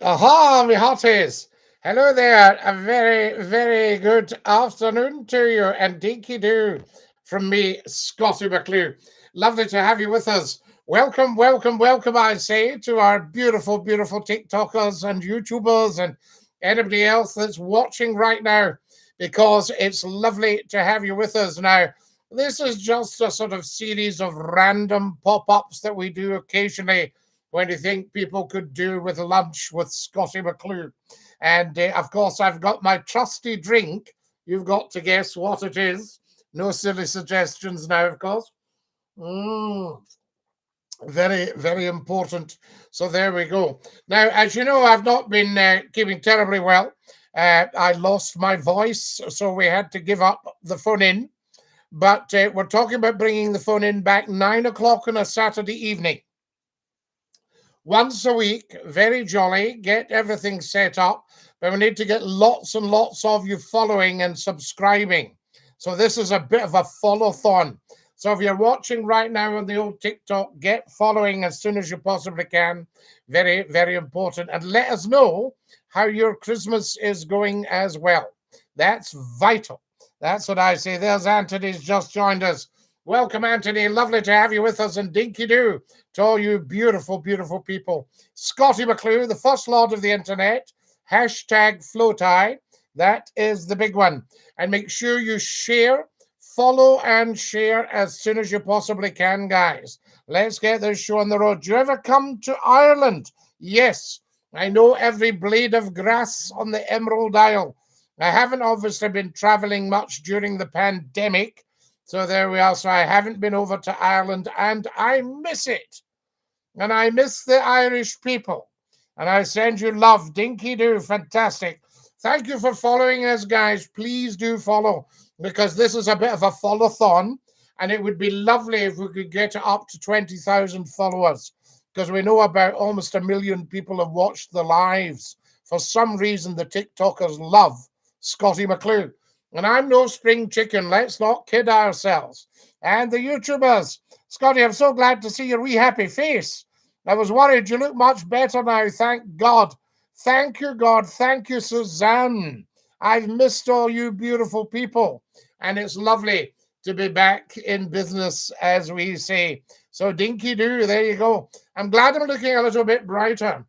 Aha, me hotties. Hello there. A very, very good afternoon to you and Dinky-Doo from me, Scotty McClue. Lovely to have you with us. Welcome, welcome, welcome, I say, to our beautiful, beautiful TikTokers and YouTubers and anybody else that's watching right now, because it's lovely to have you with us. Now, this is just a sort of series of random pop-ups that we do occasionally when you think people could do with lunch with Scotty McClue. And of course, I've got my trusty drink. You've got to guess what it is. No silly suggestions now, of course. Mm, very, very important. So there we go. Now, as you know, I've not been keeping terribly well. I lost my voice, so we had to give up the phone in. But we're talking about bringing the phone in back 9 o'clock on a Saturday evening. Once a week, very jolly, get everything set up, but we need to get lots and lots of you following and subscribing. So this is a bit of a follow-thon. So if you're watching right now on the old TikTok, get following as soon as you possibly can. Very, very important. And let us know how your Christmas is going as well. That's vital. That's what I say. There's Anthony's just joined us. Welcome, Anthony. Lovely to have you with us. And Dinky-Doo to all you beautiful, beautiful people. Scotty McClue, the first lord of the internet. Hashtag FlowTie. That is the big one. And make sure you share, follow, and share as soon as you possibly can, guys. Let's get this show on the road. Do you ever come to Ireland? Yes. I know every blade of grass on the Emerald Isle. I haven't obviously been traveling much during the pandemic. So there we are. So I haven't been over to Ireland and I miss it. And I miss the Irish people. And I send you love. Dinky-Doo, fantastic. Thank you for following us, guys. Please do follow, because this is a bit of a follow-thon. And it would be lovely if we could get it up to 20,000 followers, because we know about almost 1 million people have watched the lives. For some reason, the TikTokers love Scotty McClue. And I'm no spring chicken. Let's not kid ourselves. And the YouTubers. Scotty, I'm so glad to see your wee happy face. I was worried. You look much better now. Thank God. Thank you, God. Thank you, Suzanne. I've missed all you beautiful people. And it's lovely to be back in business, as we say. So, Dinky-Doo, there you go. I'm glad I'm looking a little bit brighter,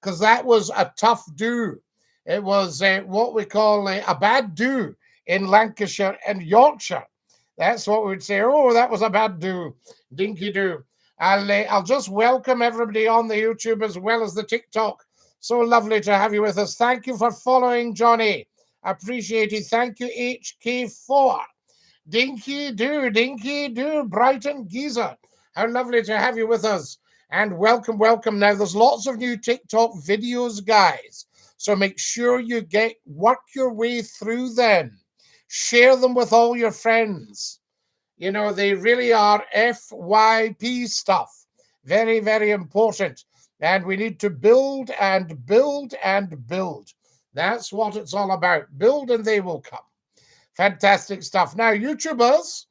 because that was a tough do. It was what we call a bad do in Lancashire and Yorkshire. That's what we'd say. Oh, that was a bad do. Dinky-Doo. I'll just welcome everybody on the YouTube as well as the TikTok. So lovely to have you with us. Thank you for following, Johnny. Appreciate it. Thank you, HK4. Dinky-Doo, Dinky-Doo, Brighton Geezer. How lovely to have you with us. And welcome, welcome. Now, there's lots of new TikTok videos, guys. So make sure you work your way through them. Share them with all your friends. You know, they really are FYP stuff. Very, very important. And we need to build and build and build. That's what it's all about. Build and they will come. Fantastic stuff. Now, YouTubers,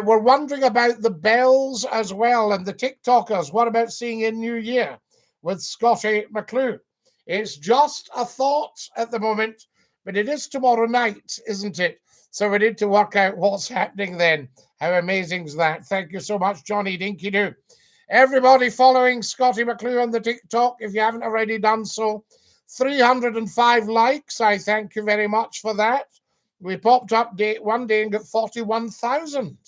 we're wondering about the bells as well and the TikTokers. What about seeing in New Year with Scotty McClue? It's just a thought at the moment, but it is tomorrow night, isn't it? So we need to work out what's happening then. How amazing is that? Thank you so much, Johnny Dinky-Doo. Everybody following Scotty McClue on the TikTok, if you haven't already done so. 305 likes. I thank you very much for that. We popped up one day and got 41,000.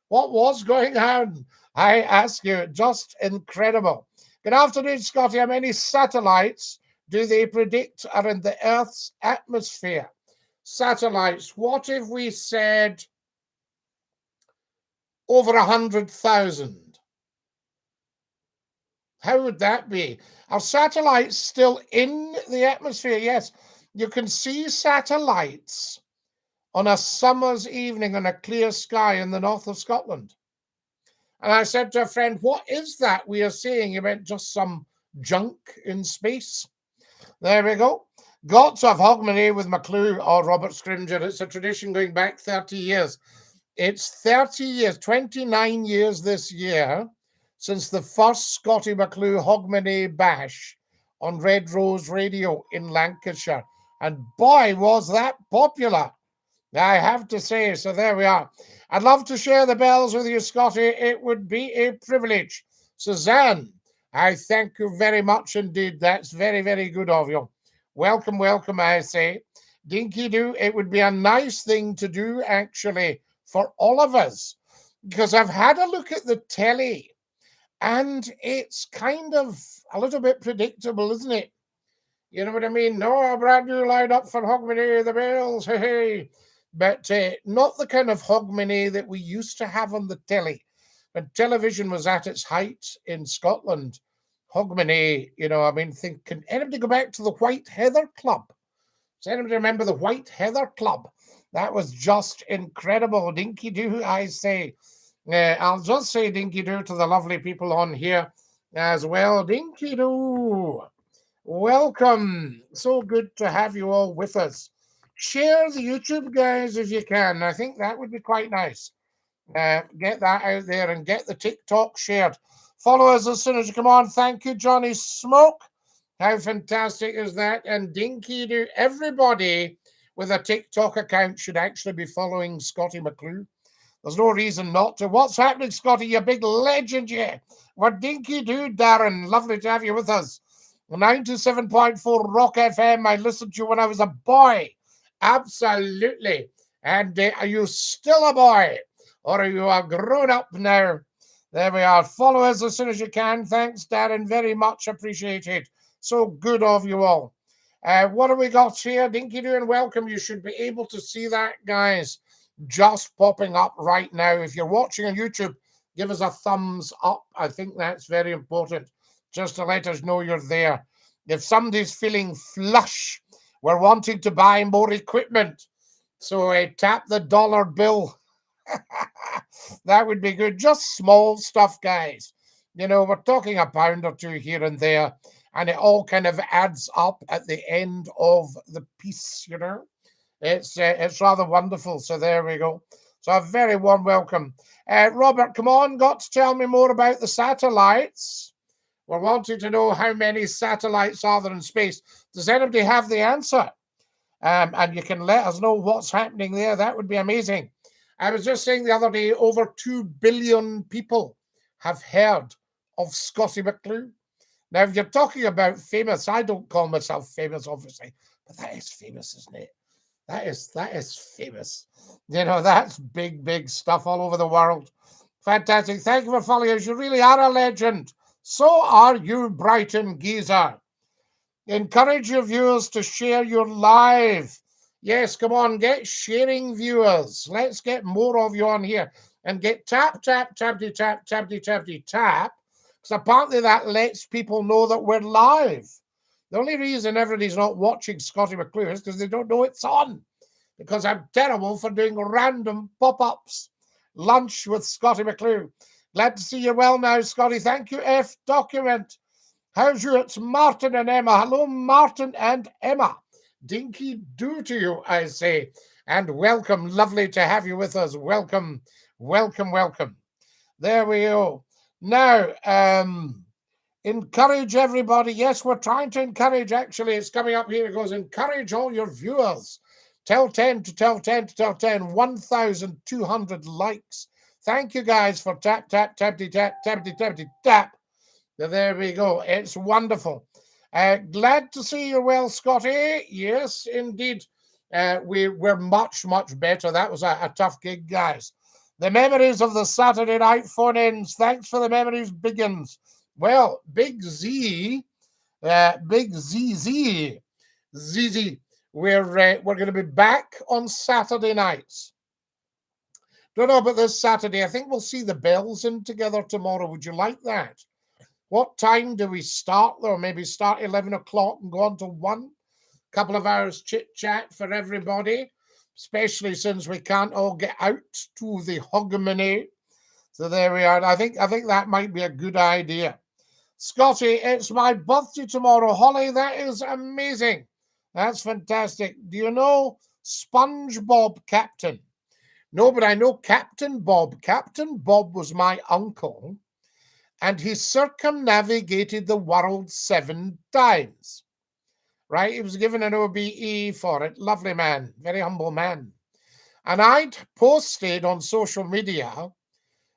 What was going on? I ask you, just incredible. Good afternoon, Scotty. How many satellites do they predict are in the Earth's atmosphere? Satellites. What if we said over 100,000? How would that be? Are satellites still in the atmosphere? Yes. You can see satellites on a summer's evening on a clear sky in the north of Scotland. And I said to a friend, what is that we are seeing? He went, just some junk in space. There we go. Got to have Hogmanay with McClue or Robert Scrimgeour. It's a tradition going back 30 years. It's 30 years, 29 years this year, since the first Scotty McClue Hogmanay bash on Red Rose Radio in Lancashire. And boy, was that popular, I have to say. So there we are. I'd love to share the bells with you, Scotty. It would be a privilege. Suzanne, I thank you very much indeed. That's very, very good of you. Welcome, welcome, I say. Dinky-Doo, it would be a nice thing to do, actually, for all of us, because I've had a look at the telly, and it's kind of a little bit predictable, isn't it? You know what I mean? No, a brand new lineup for Hogmanay, the Bells, hey, hey. But not the kind of Hogmanay that we used to have on the telly. When television was at its height in Scotland, Hogmanay, can anybody go back to the White Heather Club? Does anybody remember the White Heather Club? That was just incredible. Dinky-Doo, I say. I'll just say Dinky-Doo to the lovely people on here as well. Dinky-Doo. Welcome. So good to have you all with us. Share the YouTube, guys, if you can. I think that would be quite nice. Get that out there and get the TikTok shared. Follow us as soon as you come on. Thank you, Johnny Smoke. How fantastic is that? And Dinky-Doo. Everybody with a TikTok account should actually be following Scottie McClue. There's no reason not to. What's happening, Scotty? You big legend, yeah. We're Dinky-Doo, Darren. Lovely to have you with us. 97.4 Rock FM. I listened to you when I was a boy. Absolutely. And are you still a boy? Or are you a grown up now? There we are. Follow us as soon as you can. Thanks, Darren. Very much appreciated. So good of you all. What have we got here? Dinky-Doo and welcome. You should be able to see that, guys, just popping up right now. If you're watching on YouTube, give us a thumbs up. I think that's very important, just to let us know you're there. If somebody's feeling flush, we're wanting to buy more equipment, so tap the dollar bill. That would be good. Just small stuff, guys. We're talking a pound or two here and there, and it all kind of adds up at the end of the piece, It's rather wonderful. So there we go. So a very warm welcome. Robert, come on, got to tell me more about the satellites. We're wanting to know how many satellites are there in space. Does anybody have the answer? And you can let us know what's happening there. That would be amazing. I was just saying the other day, over 2 billion people have heard of Scottie McClue. Now, if you're talking about famous, I don't call myself famous, obviously, but that is famous, isn't it? That is famous. That's big, big stuff all over the world. Fantastic. Thank you for following us. You really are a legend. So are you, Brighton Geezer. Encourage your viewers to share your live. Yes, come on, get sharing viewers. Let's get more of you on here. And get tap, tap, tappity, tap, tappity, tappity, tap. Because apparently that lets people know that we're live. The only reason everybody's not watching Scottie McClue is because they don't know it's on. Because I'm terrible for doing random pop-ups. Lunch with Scottie McClue. Glad to see you well now, Scotty. Thank you, F. Document. How's you? It's Martin and Emma. Hello, Martin and Emma. Dinky-Doo to you, I say. And welcome. Lovely to have you with us. Welcome, welcome, welcome. There we go. Now, encourage everybody. Yes, we're trying to encourage. Actually, it's coming up here. It goes, encourage all your viewers. Tell 10 to tell 10 to tell 10. 1,200 likes. Thank you, guys, for tap, tap, tappity, tap, tappity, tappity, tap. There we go. It's wonderful. Glad to see you well, Scotty. Yes, indeed. We're much, much better. That was a tough gig, guys. The memories of the Saturday night phone-ins. Thanks for the memories, Biggins. Well, Big Z, ZZ, we're going to be back on Saturday nights. Don't know about this Saturday. I think we'll see the Bells in together tomorrow. Would you like that? What time do we start, though? Maybe start 11 o'clock and go on to 1. Couple of hours chit-chat for everybody, especially since we can't all get out to the Hogmanay. So there we are. I think that might be a good idea. Scotty, it's my birthday tomorrow. Holly, that is amazing. That's fantastic. Do you know SpongeBob Captain? No, but I know Captain Bob. Captain Bob was my uncle. and he circumnavigated the world 7 times. Right? He was given an OBE for it. Lovely man, very humble man. And I'd posted on social media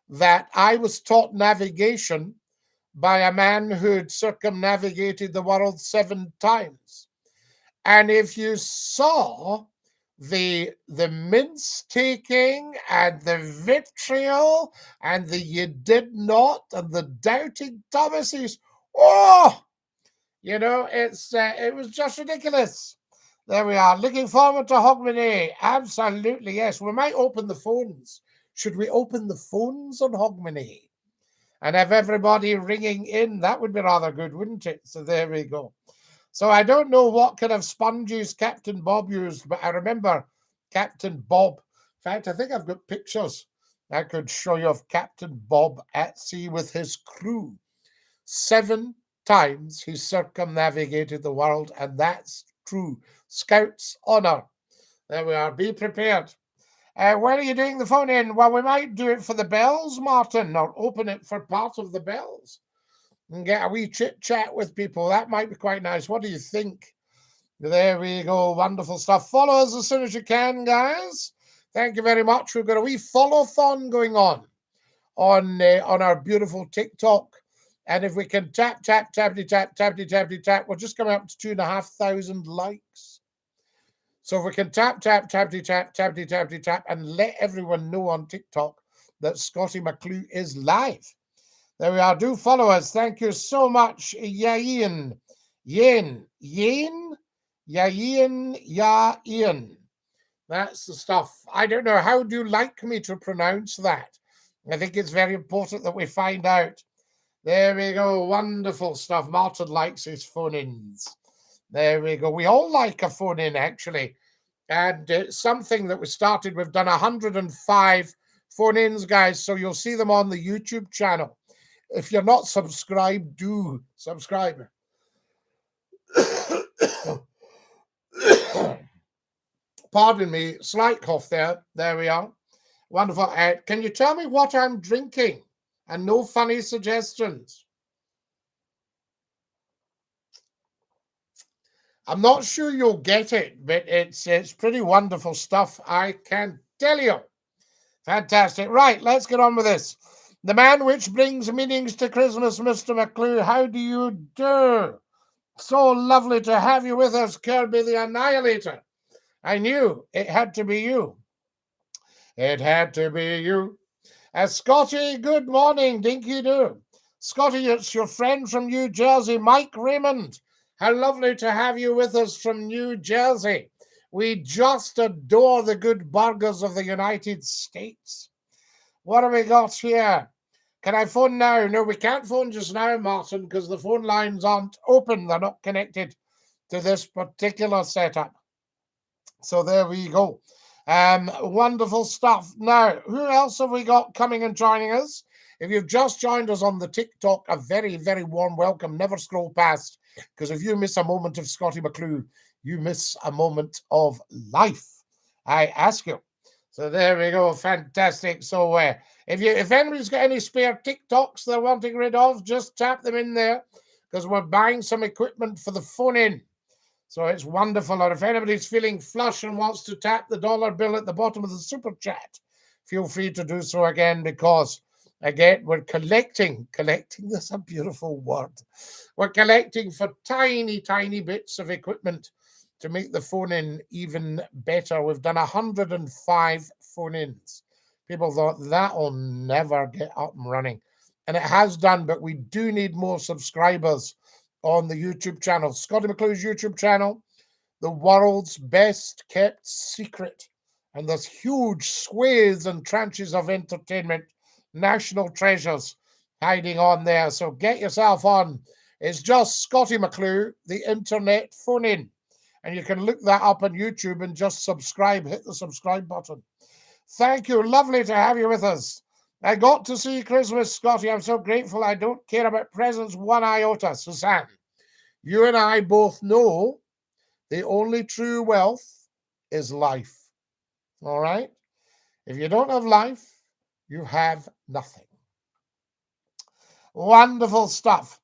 that I was taught navigation by a man who'd circumnavigated the world 7 times. And if you saw the mince taking and the vitriol and the you did not and the doubting Thomases, oh, you know, it was just ridiculous. There we are. Looking forward to Hogmanay. Absolutely, yes. We might open the phones. Should we open the phones on Hogmanay and have everybody ringing in? That would be rather good, wouldn't it? So there we go. So I don't know what kind of sponges Captain Bob used, but I remember Captain Bob. In fact, I think I've got pictures I could show you of Captain Bob at sea with his crew. 7 times he circumnavigated the world, and that's true. Scout's honor. There we are. Be prepared. When are you doing the phone in? Well, we might do it for the bells, Martin, or open it for part of the bells and get a wee chit chat with people. That might be quite nice. What do you think? There we go. Wonderful stuff. Follow us as soon as you can, guys. Thank you very much. We've got a wee follow-thon going on our beautiful TikTok. And if we can tap, we're just coming up to 2,500 likes. So if we can tap, and let everyone know on TikTok that Scottie McClue is live. There we are. Do follow us. Thank you so much, Yain. That's the stuff. I don't know. How do you like me to pronounce that? I think it's very important that we find out. There we go. Wonderful stuff. Martin likes his phone-ins. There we go. We all like a phone-in, actually. And it's something that we started. We've done 105 phone-ins, guys. So you'll see them on the YouTube channel. If you're not subscribed, do subscribe. Pardon me, slight cough there. There we are. Wonderful. Can you tell me what I'm drinking? And no funny suggestions. I'm not sure you'll get it, but it's pretty wonderful stuff, I can tell you. Fantastic. Right, let's get on with this. The man which brings meanings to Christmas, Mr. McClue, how do you do? So lovely to have you with us, Kirby the Annihilator. I knew it had to be you. It had to be you. Scotty, good morning, Dinky-Doo. Scotty, it's your friend from New Jersey, Mike Raymond. How lovely to have you with us from New Jersey. We just adore the good burgers of the United States. What have we got here? Can I phone now? No, we can't phone just now, Martin, because the phone lines aren't open. They're not connected to this particular setup. So there we go. Wonderful stuff. Now, who else have we got coming and joining us? If you've just joined us on the TikTok, a very, very warm welcome. Never scroll past, because if you miss a moment of Scottie McClue, you miss a moment of life, I ask you. So there we go. Fantastic. So if anybody's got any spare TikToks they're wanting rid of, just tap them in there, because we're buying some equipment for the phone-in. So it's wonderful. Or if anybody's feeling flush and wants to tap the dollar bill at the bottom of the super chat, feel free to do so again, because again, we're collecting. Collecting is a beautiful word. We're collecting for tiny, tiny bits of equipment to make the phone-in even better. We've done 105 phone-ins. People thought that'll never get up and running. And it has done, but we do need more subscribers on the YouTube channel. Scottie McClue's YouTube channel, the world's best kept secret. And there's huge swathes and tranches of entertainment, national treasures hiding on there. So get yourself on. It's just Scottie McClue, the internet phone-in. And you can look that up on YouTube and just subscribe. Hit the subscribe button. Thank you. Lovely to have you with us. I got to see Christmas, Scottie. I'm so grateful. I don't care about presents one iota. Suzanne, you and I both know the only true wealth is life. All right? If you don't have life, you have nothing. Wonderful stuff.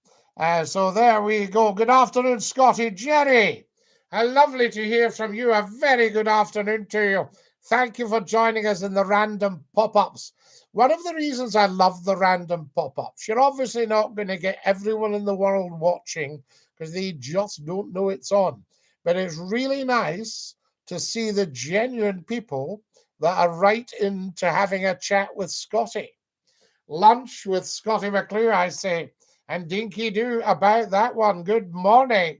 So there we go. Good afternoon, Scotty. Jerry, lovely to hear from you. A very good afternoon to you. Thank you for joining us in the random pop-ups. One of the reasons I love the random pop-ups, you're obviously not going to get everyone in the world watching because they just don't know it's on. But it's really nice to see the genuine people that are right into having a chat with Scotty. Lunch with Scotty McClue, I say, and Dinky-Doo about that one. Good morning.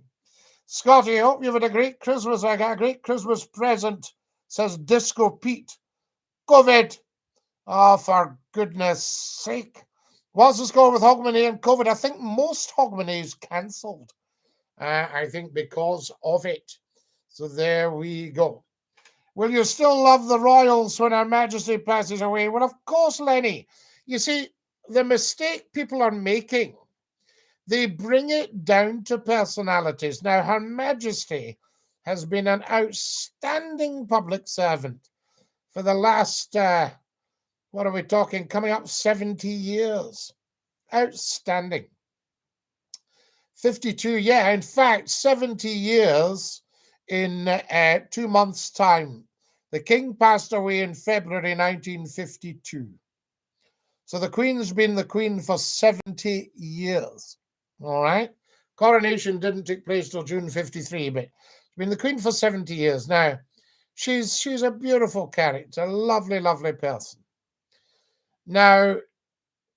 Scotty, hope you've had a great Christmas. I got a great Christmas present, says Disco Pete. COVID. Oh, for goodness sake. What's the score with Hogmanay and COVID? I think most Hogmanays cancelled. I think because of it. So there we go. Will you still love the royals when Her Majesty passes away? Well, of course, Lenny. You see, the mistake people are making, they bring it down to personalities. Now, Her Majesty has been an outstanding public servant for the last, what are we talking, coming up 70 years. Outstanding. 52, yeah, in fact, 70 years in 2 months' time. The King passed away in February 1952. So the Queen's been the Queen for 70 years. All right? Coronation didn't take place till June 53, but she's been the Queen for 70 years. Now, she's a beautiful character, a lovely, lovely person. Now,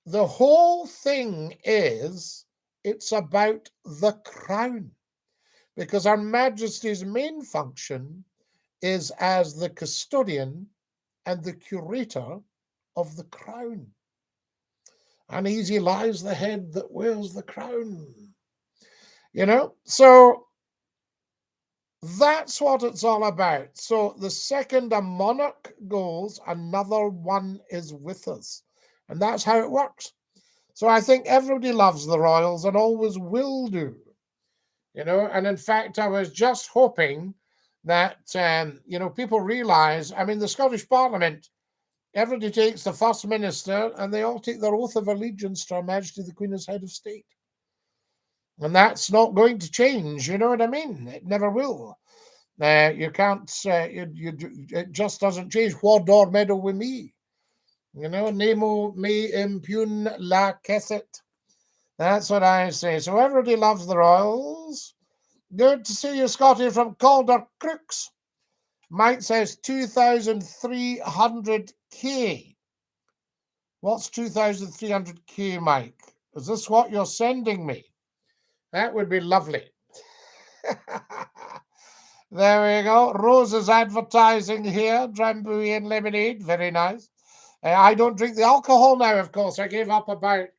the whole thing is, it's about the crown, because Her Majesty's main function is as the custodian and the curator of the crown. Uneasy lies the head that wears the crown. You know, so that's what it's all about. So the second a monarch goes, another one is with us. And that's how it works. So I think everybody loves the royals and always will do. You know, and in fact, I was just hoping that, people realize, I mean, the Scottish Parliament, everybody takes the First Minister and they all take their oath of allegiance to Her Majesty the Queen as head of state. And that's not going to change, you know what I mean? It never will. You can't, it just doesn't change. What or meddle with me? You know, nemo me impugn lacessit. That's what I say. So everybody loves the royals. Good to see you, Scotty, from Calder Crooks. Mike says 2,300K. What's 2,300K, Mike? Is this what you're sending me? That would be lovely. There we go. Rose is advertising here. Drambuie and lemonade. Very nice. I don't drink the alcohol now, of course. I gave up about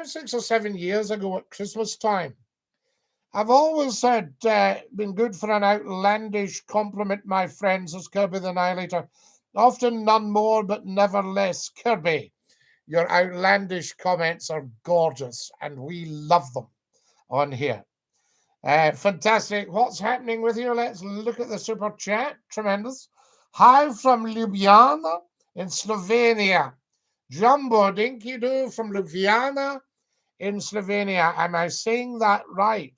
6 or 7 years ago at Christmas time. I've always said, been good for an outlandish compliment, my friends, as Kirby the Annihilator. Often none more, but never less. Kirby, your outlandish comments are gorgeous, and we love them on here. Fantastic. What's happening with you? Let's look at the super chat. Tremendous. Hi from Ljubljana in Slovenia. Jumbo Dinky-Doo from Ljubljana in Slovenia. Am I saying that right?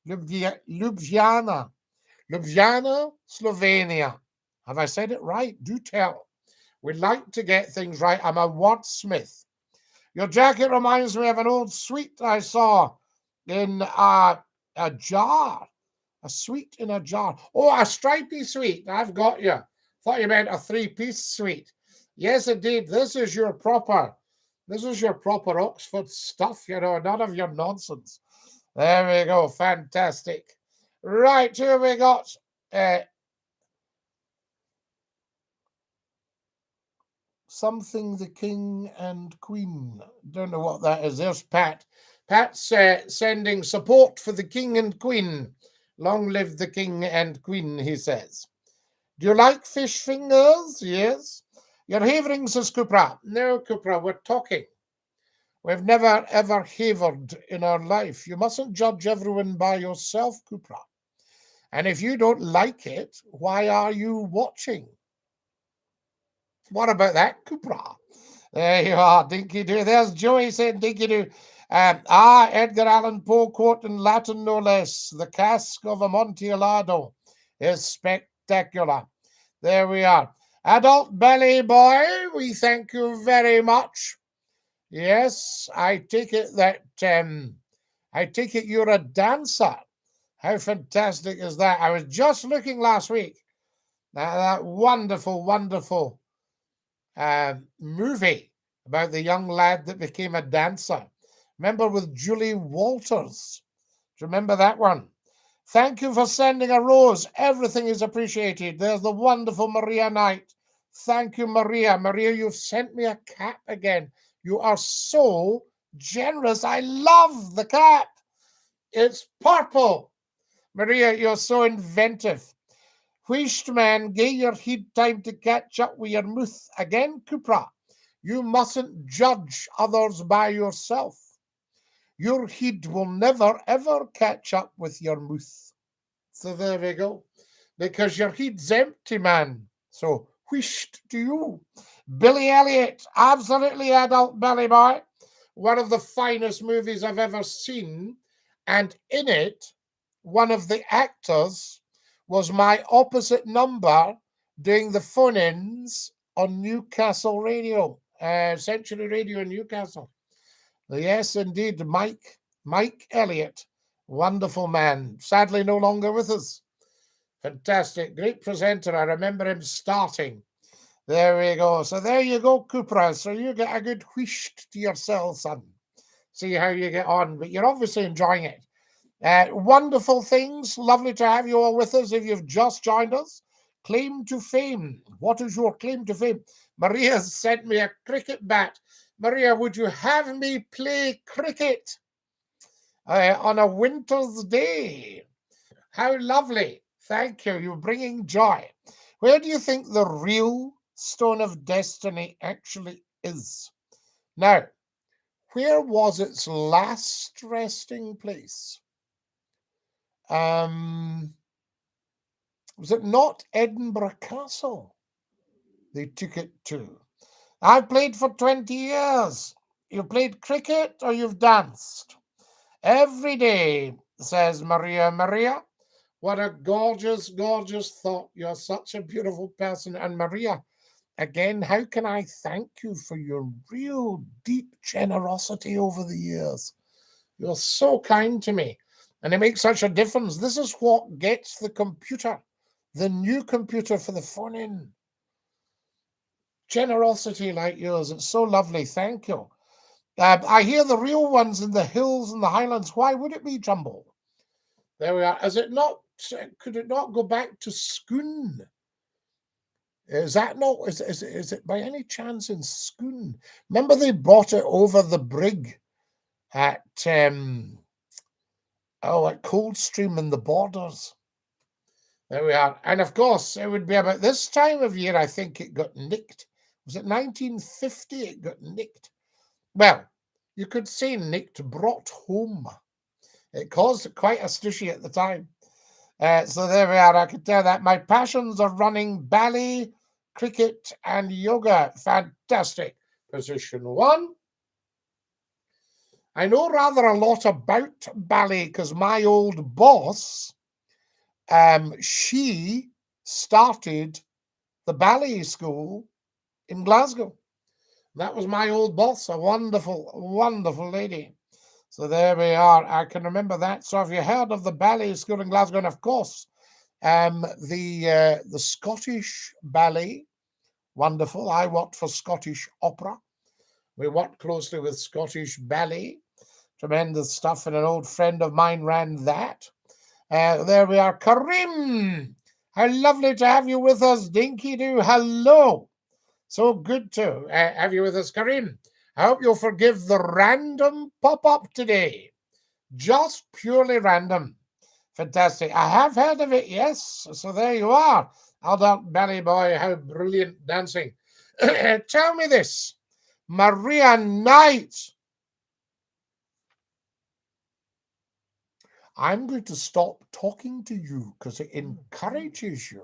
Ljubljana, Slovenia. Have I said it right? Do tell. We'd like to get things right. I'm a wordsmith. Your jacket reminds me of an old sweet I saw in a jar. A sweet in a jar. Oh, a stripy sweet. I've got you. Thought you meant a 3-piece sweet. Yes, indeed. This is your proper Oxford stuff, you know, none of your nonsense. There we go. Fantastic. Right, here we got something the King and Queen. Don't know what that is. There's Pat. Pat's sending support for the King and Queen. Long live the King and Queen, he says. Do you like fish fingers? Yes. You're havering, says Cupra. No, Cupra, we're talking. We've never, ever havered in our life. You mustn't judge everyone by yourself, Cupra. And if you don't like it, why are you watching? What about that, Cupra? There you are, Dinky-Doo. There's Joey saying Dinky-Doo. Edgar Allan Poe quote in Latin no less. The cask of Amontillado is spectacular. There we are. Adult Belly Boy, we thank you very much. Yes, I take it that you're a dancer. How fantastic is that? I was just looking last week at that wonderful, wonderful movie about the young lad that became a dancer. Remember with Julie Walters? Do you remember that one? Thank you for sending a rose. Everything is appreciated. There's the wonderful Maria Knight. Thank you, Maria. Maria, you've sent me a cap again. You are so generous. I love the cap. It's purple. Maria, you're so inventive. Whisht, man, gie your heed time to catch up with your mouth. Again, Cupra, you mustn't judge others by yourself. Your heed will never, ever catch up with your mouth. So there we go. Because your head's empty, man. So, whisht to you. Billy Elliot, absolutely adult belly boy. One of the finest movies I've ever seen. And in it, one of the actors was my opposite number doing the phone-ins on Newcastle Radio, Century Radio in Newcastle. Yes, indeed, Mike Elliott, wonderful man, sadly no longer with us. Fantastic, great presenter. I remember him starting. There we go. So there you go, Cupra. So you get a good whoosh to yourself, son. See how you get on, but you're obviously enjoying it. Wonderful things. Lovely to have you all with us. If you've just joined us, claim to fame. What is your claim to fame? Maria sent me a cricket bat. Maria, would you have me play cricket on a winter's day? How lovely. Thank you. You're bringing joy. Where do you think the real Stone of Destiny actually is? Now, where was its last resting place? Was it not Edinburgh Castle they took it to? I've played for 20 years. You've played cricket or you've danced? Every day, says Maria. Maria, what a gorgeous, gorgeous thought. You're such a beautiful person. And Maria, again, how can I thank you for your real deep generosity over the years? You're so kind to me. And it makes such a difference. This is what gets the computer, the new computer for the phone in. Generosity like yours. It's so lovely. Thank you. I hear the real ones in the hills and the highlands. Why would it be, Jumbo? There we are. Is it not? Could it not go back to Scone? Is that not? Is it by any chance in Scone? Remember they brought it over the brig at at Coldstream and the Borders. There we are. And of course, it would be about this time of year, I think it got nicked. Was it 1950 it got nicked? Well, you could say nicked, brought home. It caused quite a stushy at the time. So there we are. I can tell that my passions are running ballet, cricket, and yoga. Fantastic. Position 1. I know rather a lot about ballet because my old boss, she started the ballet school in Glasgow. That was my old boss, a wonderful, wonderful lady. So there we are. I can remember that. So have you heard of the ballet school in Glasgow? And of course, the Scottish ballet, wonderful. I worked for Scottish Opera. We worked closely with Scottish ballet. Tremendous stuff. And an old friend of mine ran that. There we are. Karim, how lovely to have you with us. Dinky-Doo, hello. So good to have you with us, Karim. I hope you'll forgive the random pop-up today. Just purely random. Fantastic. I have heard of it, yes. So there you are. Adult Belly Boy, how brilliant dancing. Tell me this. Maria Knight. I'm going to stop talking to you because it encourages you.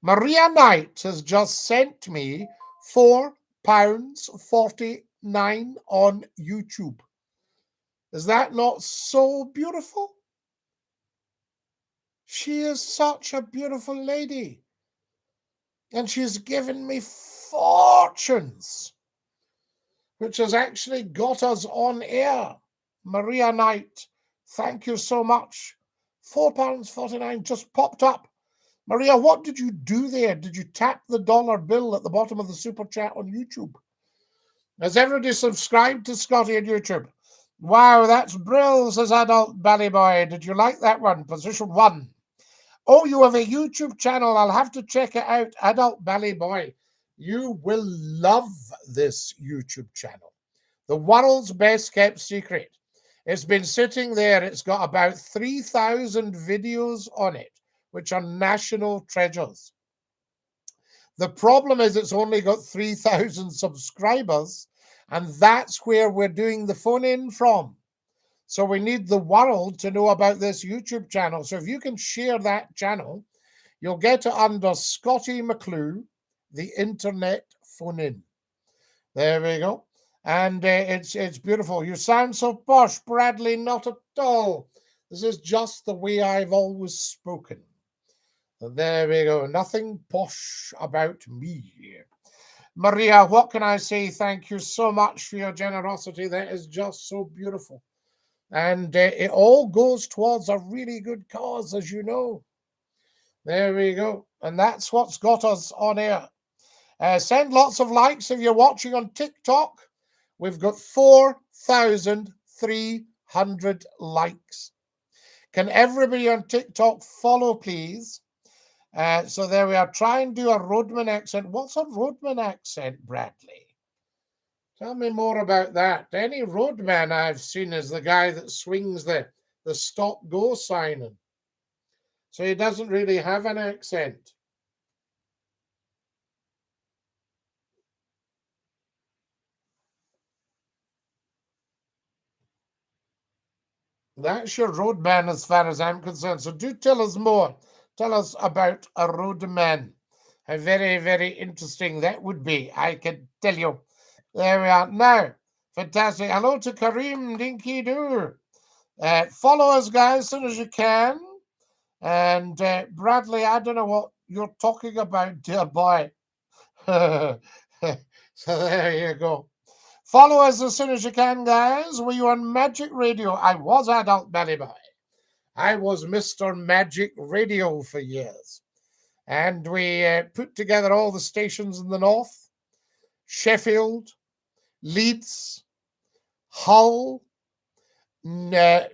Maria Knight has just sent me £4.49 on YouTube. Is that not so beautiful? She is such a beautiful lady. And she's given me fortunes, which has actually got us on air. Maria Knight, thank you so much. £4.49 just popped up. Maria, what did you do there? Did you tap the dollar bill at the bottom of the super chat on YouTube? Has everybody subscribed to Scottie on YouTube? Wow, that's brill, says Adult Belly Boy. Did you like that one? Position 1. Oh, you have a YouTube channel. I'll have to check it out. Adult Belly Boy. You will love this YouTube channel. The world's best kept secret. It's been sitting there. It's got about 3,000 videos on it, which are national treasures. The problem is it's only got 3,000 subscribers, and that's where we're doing the phone in from. So we need the world to know about this YouTube channel. So if you can share that channel, you'll get it under Scottie McClue, the internet phone in. There we go. And it's beautiful. You sound so posh, Bradley. Not at all. This is just the way I've always spoken. There we go. Nothing posh about me. Maria, what can I say? Thank you so much for your generosity. That is just so beautiful. And it all goes towards a really good cause, as you know. There we go. And that's what's got us on air. Send lots of likes if you're watching on TikTok. We've got 4,300 likes. Can everybody on TikTok follow, please? So there we are. Try and do a roadman accent. What's a roadman accent, Bradley? Tell me more about that. Any roadman I've seen is the guy that swings the stop-go sign. So he doesn't really have an accent. That's your roadman as far as I'm concerned. So do tell us more. Tell us about a roadman. How very, very interesting that would be, I can tell you. There we are. Now, fantastic. Hello to Kareem Dinky-Doo. Follow us, guys, as soon as you can. And Bradley, I don't know what you're talking about, dear boy. So there you go. Follow us as soon as you can, guys. Were you on Magic Radio? I was Adult Belly Boy. I was Mr. Magic Radio for years. And we put together all the stations in the north, Sheffield, Leeds, Hull, the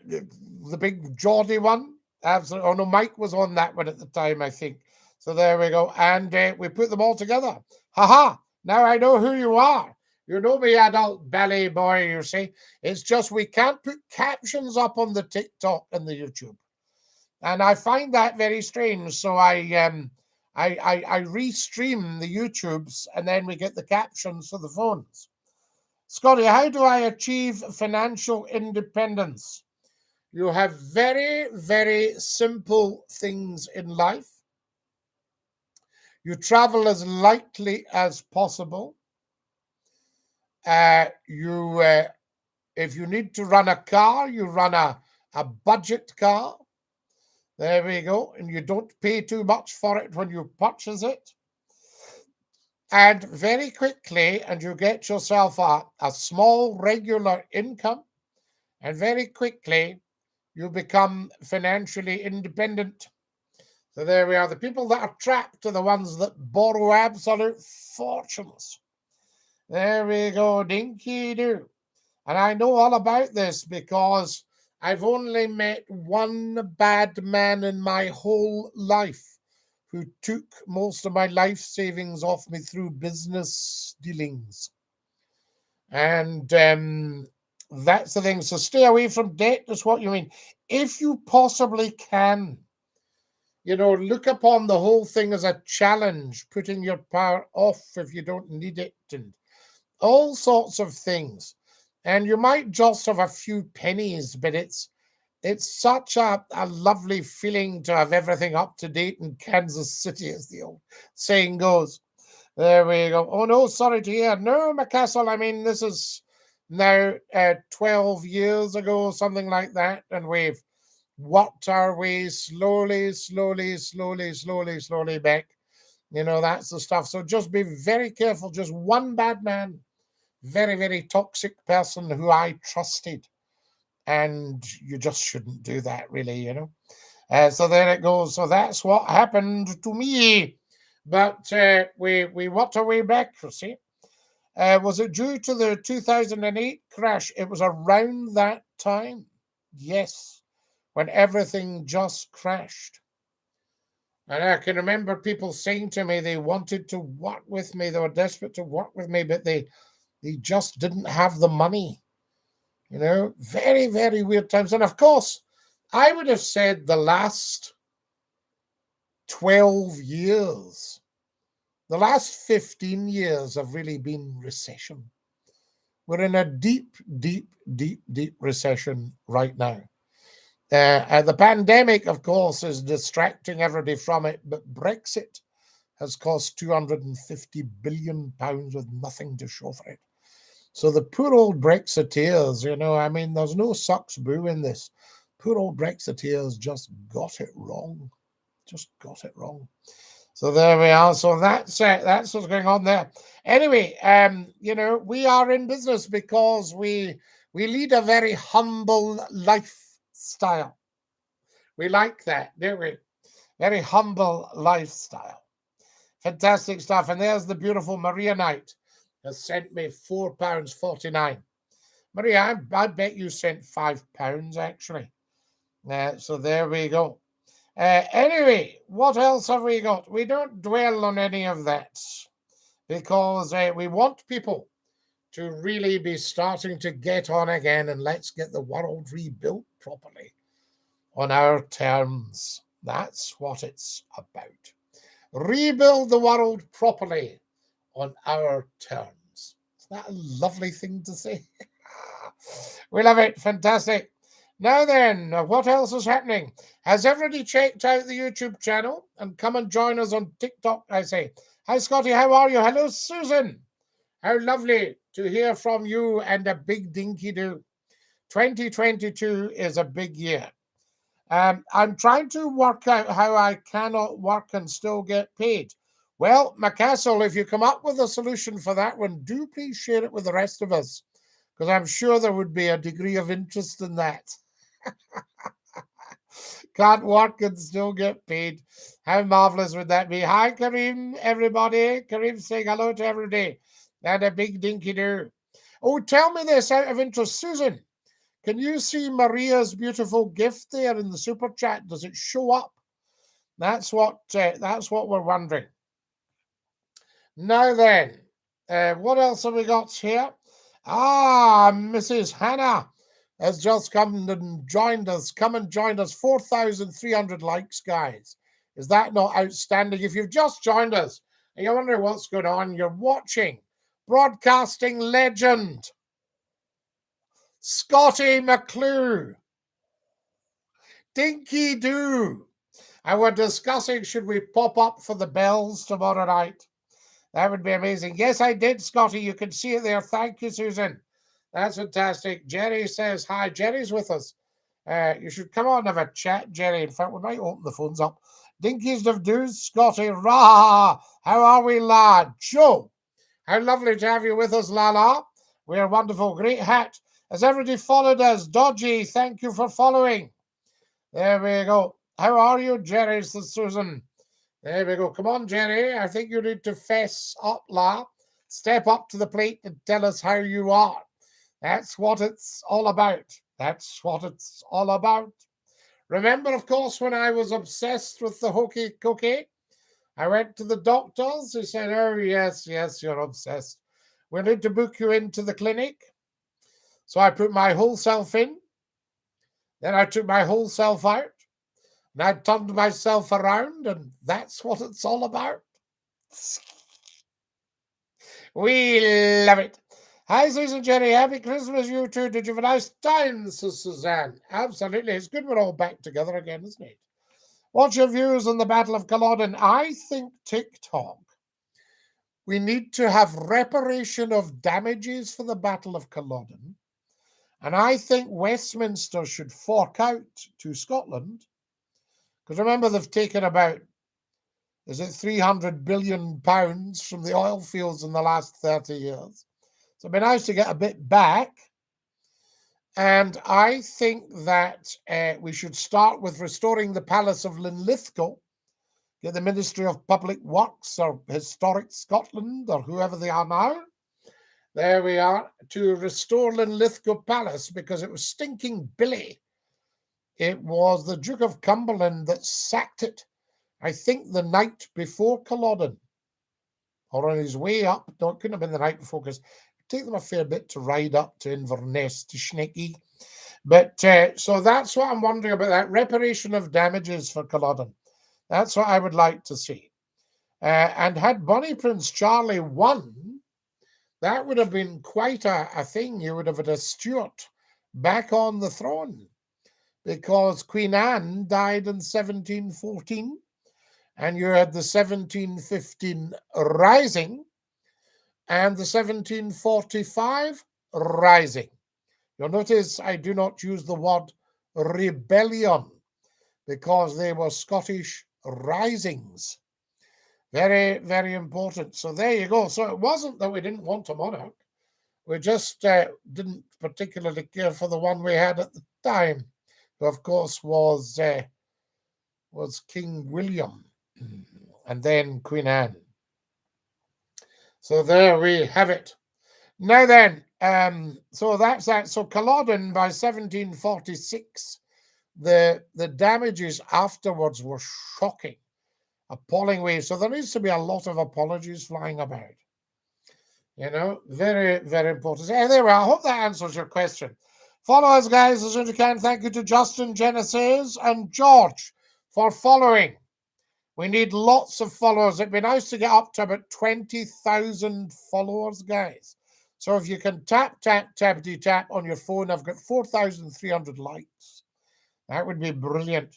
big Geordie one. Absolutely. Oh, no, Mike was on that one at the time, I think. So there we go. And we put them all together. Ha! Now I know who you are. You know me, Adult Belly Boy, you see. It's just we can't put captions up on the TikTok and the YouTube. And I find that very strange. So I restream the YouTubes and then we get the captions for the phones. Scottie, how do I achieve financial independence? You have very, very simple things in life. You travel as lightly as possible. If you need to run a car, you run a budget car. There we go. And you don't pay too much for it when you purchase it. And very quickly, and you get yourself a small regular income. And very quickly, you become financially independent. So there we are. The people that are trapped are the ones that borrow absolute fortunes. There we go, Dinky-Doo. And I know all about this because I've only met one bad man in my whole life who took most of my life savings off me through business dealings. And that's the thing. So stay away from debt, is what you mean. If you possibly can, look upon the whole thing as a challenge, putting your power off if you don't need it, and all sorts of things. And you might just have a few pennies, but it's such a lovely feeling to have everything up to date in Kansas City, as the old saying goes. There we go. Oh, no, sorry to hear. No, McCastle, I mean, this is now 12 years ago, something like that, and we've worked our way slowly back. That's the stuff. So just be very careful. Just one bad man, very toxic person who I trusted, and you just shouldn't do that, really. So there it goes. So that's what happened to me. But we worked our way back, you see. Was it due to the 2008 crash? It was around that time. Yes, when everything just crashed. And I can remember people saying to me they wanted to work with me. They were desperate to work with me, but they just didn't have the money. Very weird times. And of course, I would have said the last 12 years, the last 15 years have really been recession. We're in a deep recession right now. And the pandemic, of course, is distracting everybody from it, but Brexit has cost £250 billion with nothing to show for it. So the poor old Brexiteers, there's no sucks boo in this. Poor old Brexiteers just got it wrong. So there we are. So that's what's going on there. Anyway, we are in business because we lead a very humble lifestyle. We like that, don't we? Very humble lifestyle. Fantastic stuff. And there's the beautiful Maria Knight has sent me £4.49. Maria, I bet you sent £5 actually. So there we go. Anyway, what else have we got? We don't dwell on any of that because we want people to really be starting to get on again, and let's get the world rebuilt properly on our terms. That's what it's about. Rebuild the world properly on our terms. Is that a lovely thing to say? We love it. Fantastic. Now then, what else is happening? Has everybody checked out the YouTube channel? And come and join us on TikTok, I say. Hi, Scotty. How are you? Hello, Susan. How lovely to hear from you, and a big Dinky-Doo. 2022 is a big year. I'm trying to work out how I cannot work and still get paid. Well, McCastle, if you come up with a solution for that one, do please share it with the rest of us, because I'm sure there would be a degree of interest in that. Can't work and still get paid. How marvelous would that be? Hi, Kareem, everybody. Kareem saying hello to everybody. And a big Dinky-Doo. Oh, tell me this out of interest, Susan. Can you see Maria's beautiful gift there in the super chat? Does it show up? That's what we're wondering. Now then, what else have we got here? Mrs. Hannah has just come and joined us. Come and joined us. 4,300 likes, guys. Is that not outstanding? If you've just joined us and you're wondering what's going on, you're watching broadcasting legend Scotty McClue, Dinky-Doo. And we're discussing, should we pop up for the bells tomorrow night? That would be amazing. Yes, I did, Scotty. You can see it there. Thank you, Susan. That's fantastic. Jerry says hi. Jerry's with us. You should come on and have a chat, Jerry. In fact, we might open the phones up. Dinkies of Doos, Scotty. Rah! How are we, lad? Joe, how lovely to have you with us, Lala. We're wonderful. Great hat. Has everybody followed us? Dodgy, thank you for following. There we go. How are you, Jerry? Says Susan. There we go. Come on, Jerry. I think you need to fess up, La. Step up to the plate and tell us how you are. That's what it's all about. That's what it's all about. Remember, of course, when I was obsessed with the hokey cookie, I went to the doctors. He said, oh, yes, you're obsessed. We need to book you into the clinic. So I put my whole self in. Then I took my whole self out. And I turned myself around, and that's what it's all about. We love it. Hi, Susan, Jenny. Happy Christmas, you two. Did you have a nice time, Suzanne? Absolutely. It's good we're all back together again, isn't it? What's your views on the Battle of Culloden? I think TikTok We need to have reparation of damages for the Battle of Culloden. And I think Westminster should fork out to Scotland. Because remember, they've taken about, is it £300 billion from the oil fields in the last 30 years? So it'd be nice to get a bit back. And I think that we should start with restoring the Palace of Linlithgow, get the Ministry of Public Works or Historic Scotland or whoever they are now. There we are, to restore Linlithgow Palace because it was stinking Billy. It was the Duke of Cumberland that sacked it, I think the night before Culloden, or on his way up. No, it couldn't have been the night before because it take them a fair bit to ride up to Inverness to Schnecky. But so that's what I'm wondering about, that reparation of damages for Culloden. That's what I would like to see. And had Bonnie Prince Charlie won, that would have been quite a thing. You would have had a Stuart back on the throne because Queen Anne died in 1714 and you had the 1715 Rising and the 1745 Rising. You'll notice I do not use the word rebellion because they were Scottish risings. Very, very important. So there you go. So it wasn't that we didn't want a monarch. We just didn't particularly care for the one we had at the time, who of course was King William and then Queen Anne. So there we have it. Now then, so that's that. So Culloden by 1746, the damages afterwards were shocking, appalling ways. So there needs to be a lot of apologies flying about. You know, very, very important. Anyway, I hope that answers your question. Follow us, guys, as soon as you can. Thank you to Justin, Genesis, and George for following. We need lots of followers. It'd be nice to get up to about 20,000 followers, guys. So if you can tap on your phone, I've got 4,300 likes. That would be brilliant.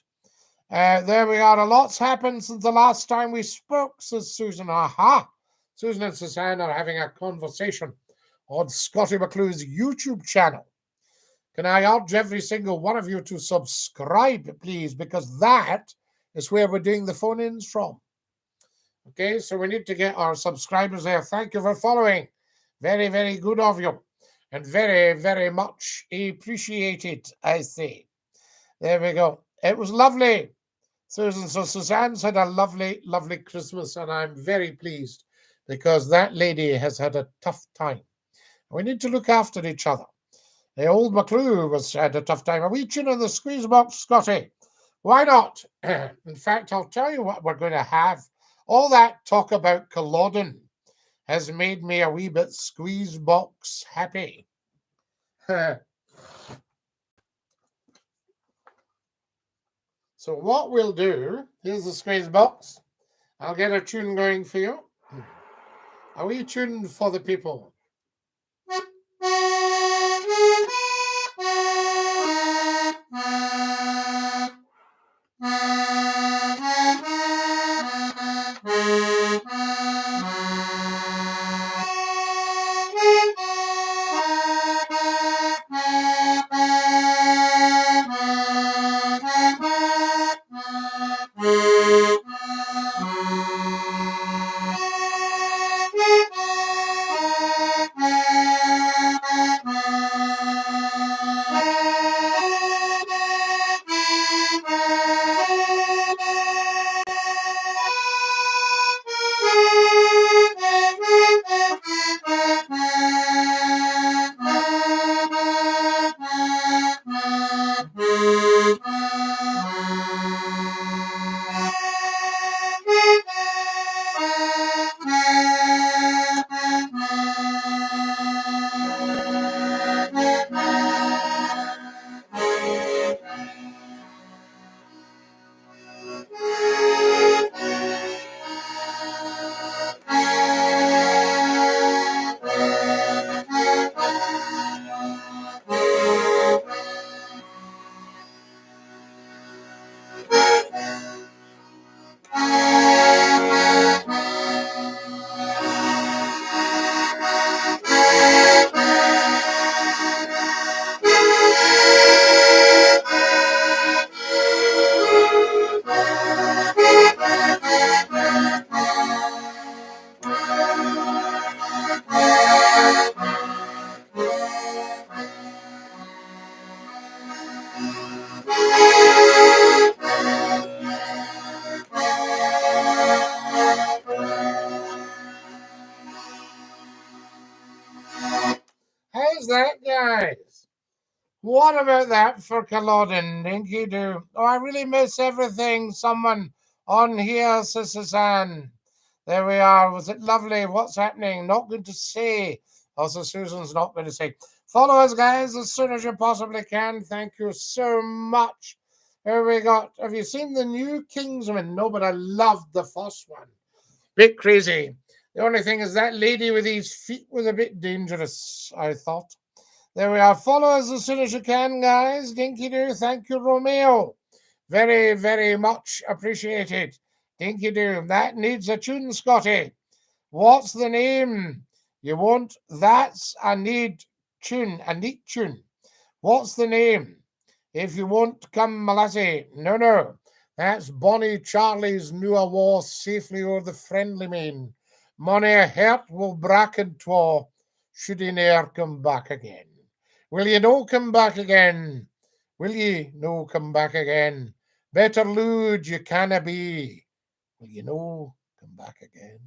There we are. A lot's happened since the last time we spoke, says Susan. Aha! Susan and Suzanne are having a conversation on Scottie McClue's YouTube channel. Can I urge every single one of you to subscribe, please, because that is where we're doing the phone-ins from. Okay, so we need to get our subscribers there. Thank you for following. Very, very good of you. And very, very much appreciated, I say. There we go. It was lovely, Susan. So Suzanne's had a lovely, lovely Christmas, and I'm very pleased because that lady has had a tough time. We need to look after each other. The old McClue had a tough time. Are we tuning the squeeze box, Scotty? Why not? In fact, I'll tell you what we're going to have. All that talk about Culloden has made me a wee bit squeeze box happy. So what we'll do, here's the squeeze box. I'll get a tune going for you. A wee tune for the people. How's that, guys? What about that for Culloden? Dinky-Doo. Oh, I really miss everything. Someone on here, says Suzanne. There we are. Was it lovely? What's happening? Not going to say. Also, Susan's not going to say. Follow us, guys, as soon as you possibly can. Thank you so much. Here we got. Have you seen the new Kingsman? No, but I loved the first one. Bit crazy. The only thing is that lady with these feet was a bit dangerous, I thought. There we are. Follow us as soon as you can, guys. Dinky-Doo. Thank you, Romeo. Very, very much appreciated. Dinky-Doo. That needs a tune, Scotty. What's the name? You won't. That's a need tune. A neat tune. What's the name? If you won't come, Malassie. No, no. That's Bonnie Charlie's new war safely o'er the friendly main. Money hurt will bracken twa, should he ne'er come back again. Will ye no come back again? Will ye no come back again? Better lood you canna be. Will ye no come back again?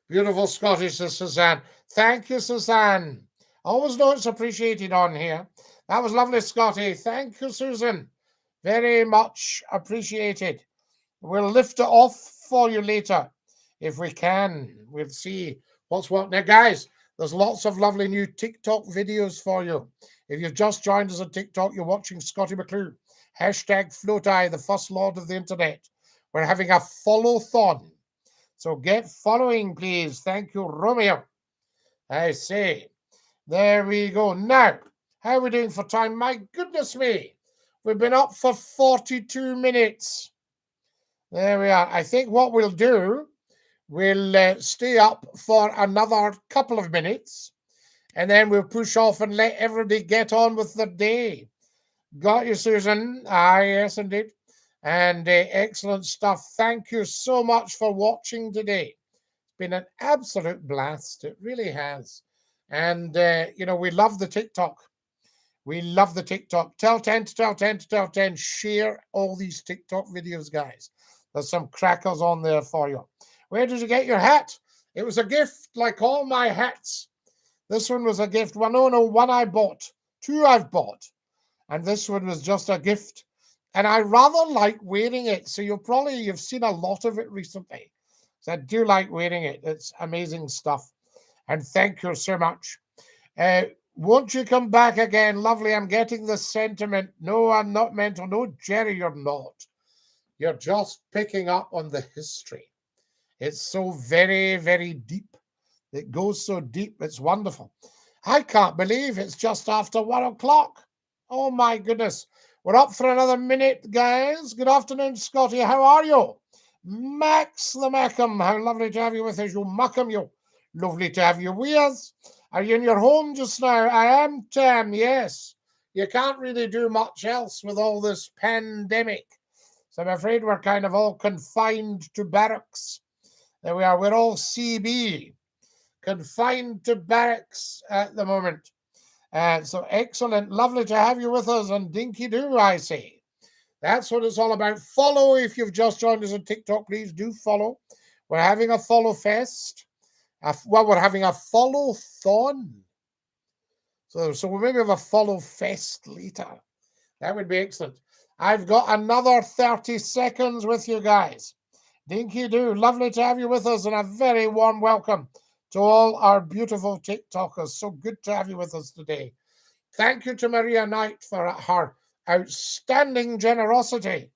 Beautiful Scottish, says Suzanne. Thank you, Suzanne. Always know it's appreciated on here. That was lovely, Scotty. Thank you, Susan. Very much appreciated. We'll lift it off for you later if we can. We'll see what's what. Now, guys, there's lots of lovely new TikTok videos for you. If you've just joined us on TikTok, you're watching Scotty McClue. Hashtag FloatEye, the first lord of the internet. We're having a follow-thon. So get following, please. Thank you, Romeo. I say. There we go. Now, how are we doing for time? My goodness me. We've been up for 42 minutes. There we are. I think what we'll do, we'll stay up for another couple of minutes, and then we'll push off and let everybody get on with the day. Got you, Susan? Ah, yes, indeed. And excellent stuff. Thank you so much for watching today. It's been an absolute blast. It really has. And, we love the TikTok. We love the TikTok. Tell 10 to tell 10 to tell 10. Share all these TikTok videos, guys. There's some crackers on there for you. Where did you get your hat? It was a gift, like all my hats. This one was a gift. Well, no, one I bought. Two I've bought. And this one was just a gift. And I rather like wearing it. So you've seen a lot of it recently. So I do like wearing it. It's amazing stuff. And thank you so much. Won't you come back again? Lovely. I'm getting the sentiment. No, I'm not mental. No, Jerry, you're not. You're just picking up on the history. It's so very, very deep. It goes so deep. It's wonderful. I can't believe it's just after 1 o'clock. Oh, my goodness. We're up for another minute, guys. Good afternoon, Scotty. How are you? Max the Mackham. How lovely to have you with us, you Mackham, you. Lovely to have you with us. Are you in your home just now? I am, Tam, yes. You can't really do much else with all this pandemic. So I'm afraid we're kind of all confined to barracks. There we are. We're all CB, confined to barracks at the moment. So excellent. Lovely to have you with us on Dinky-Doo, I say. That's what it's all about. Follow if you've just joined us on TikTok. Please do follow. We're having a follow fest. We're having a follow-thon. So we'll maybe have a follow fest later. That would be excellent. I've got another 30 seconds with you guys. Dinky-Doo, lovely to have you with us, and a very warm welcome to all our beautiful TikTokers. So good to have you with us today. Thank you to Maria Knight for her outstanding generosity.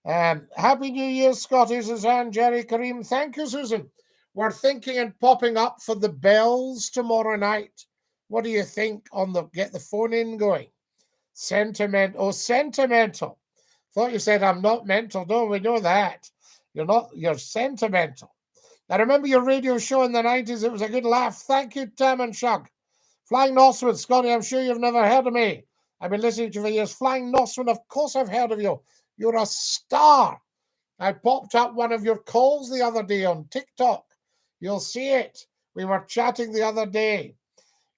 Happy New Year, Scotty, Suzanne, Jerry, Kareem. Thank you, Susan. We're thinking and popping up for the bells tomorrow night. What do you think on get the phone in going? Sentimental. Thought you said I'm not mental. No, we know that. You're not. You're sentimental. I remember your radio show in the 90s. It was a good laugh. Thank you, Tam and Shug. Flying Northwood, Scotty, I'm sure you've never heard of me. I've been listening to you for years. Flying Northwood, of course I've heard of you. You're a star. I popped up one of your calls the other day on TikTok. You'll see it. We were chatting the other day.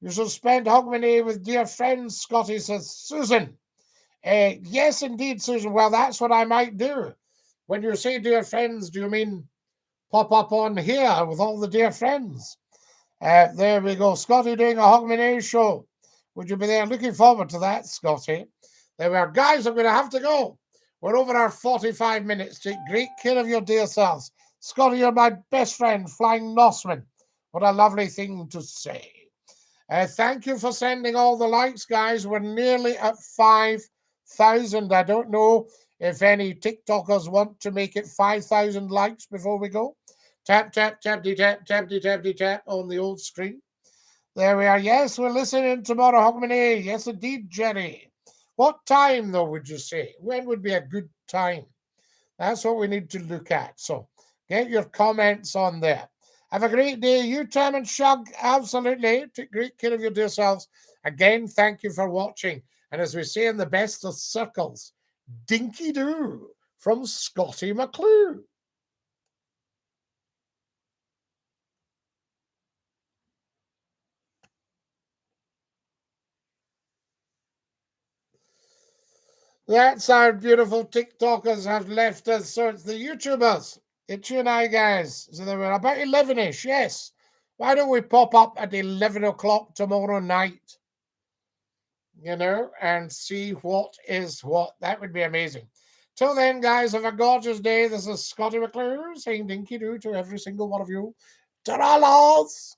You should spend Hogmanay with dear friends, Scotty, says Susan. Yes, indeed, Susan. Well, that's what I might do. When you say dear friends, do you mean pop up on here with all the dear friends? There we go. Scotty doing a Hogmanay show. Would you be there? Looking forward to that, Scotty. There we are. Guys, I'm going to have to go. We're over our 45 minutes. Take great care of your dear selves. Scotty, you're my best friend, Flying Norseman. What a lovely thing to say. Thank you for sending all the likes, guys. We're nearly at 5,000. I don't know if any TikTokers want to make it 5,000 likes before we go. Tap, tap, tappity, tap, tappity, tappity, tap on the old screen. There we are. Yes, we're listening tomorrow, Hogmanay. Yes, indeed, Jenny. What time, though, would you say? When would be a good time? That's what we need to look at. So get your comments on there. Have a great day. You, Tam and Shug, absolutely. Take great care of your dear selves. Again, thank you for watching. And as we say in the best of circles, Dinky-Doo from Scottie McClue. That's our beautiful TikTokers have left us. So it's the YouTubers. It's you and I, guys. So they were about 11-ish, yes. Why don't we pop up at 11 o'clock tomorrow night? And see what is what. That would be amazing. Till then, guys, have a gorgeous day. This is Scottie McClue saying Dinky-Doo to every single one of you. Ta-ra, laws!